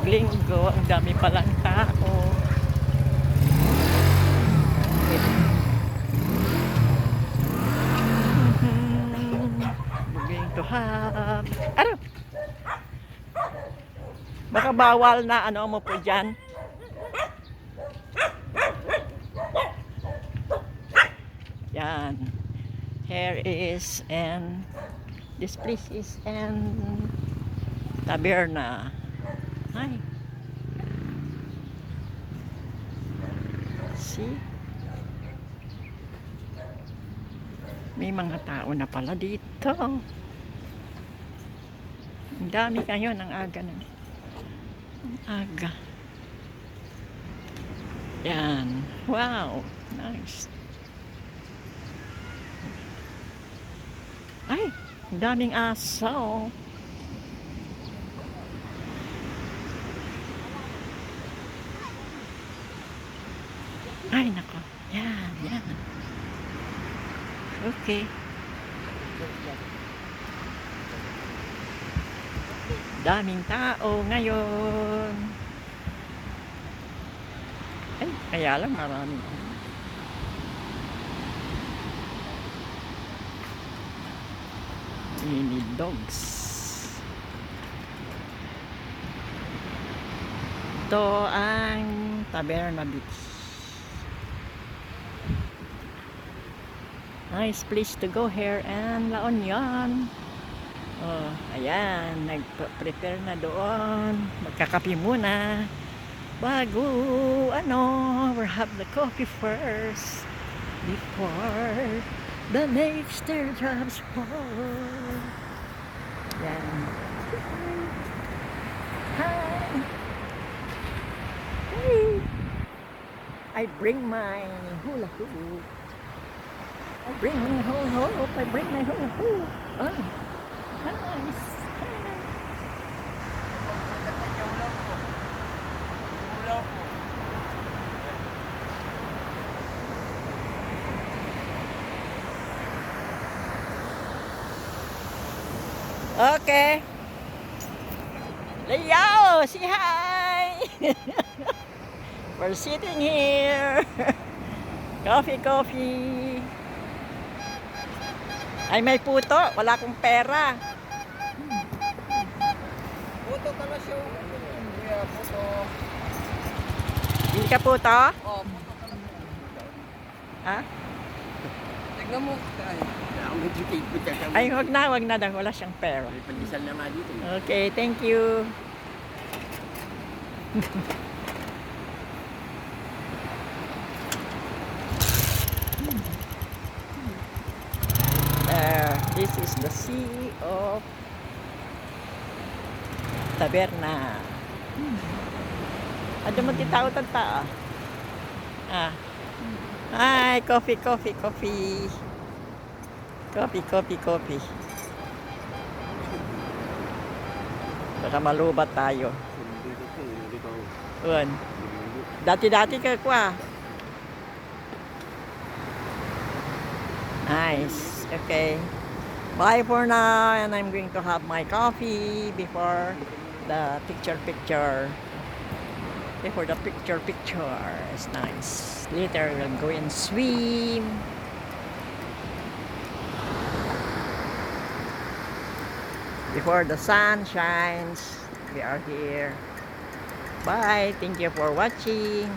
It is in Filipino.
linggo, ang dami palang tao. Going to have... Ano? Baka bawal na ano mo po dyan. Yan. Here is and this place is and Taberna. Hi. See? May mga tao na pala dito. Ang dami kayo ng aga na. Ang aga. Yan. Wow. Nice. Ay, ang daming aso. Ay, nako. Yan, yan. Okay. Daming tao ngayon. Ay, kaya lang marami. Mini dogs. Ito ang Taberna Beach. Nice place to go here and La Union. Oh, ayan, nag-prepare na doon. Magkakape muna. Bago, we'll have the coffee first before the next jobs for. Yan. Hi. Hey. I bring my hula hoop. I bring my hula hoop. I bring my hula hoop. Oh, nice. Okay. Leo, say hi. We're sitting here. Coffee. Ay, may puto. Wala akong pera. Puto ka na siya. Puto. Hindi ka puto? Oh, puto ka na. Ha? Tignan mo. Ay, wag na daw. Wala siyang pera. May pandesal na nga dito. Okay, thank you. This is the sea of Taberna. Ada mo titao tanta. Hi, coffee. Baka malubat tayo. Uwan. Dati ka kwa. Nice. Okay. Bye for now, and I'm going to have my coffee before the picture. Before the picture, it's nice. Later we'll go and swim. Before the sun shines, we are here. Bye. Thank you for watching.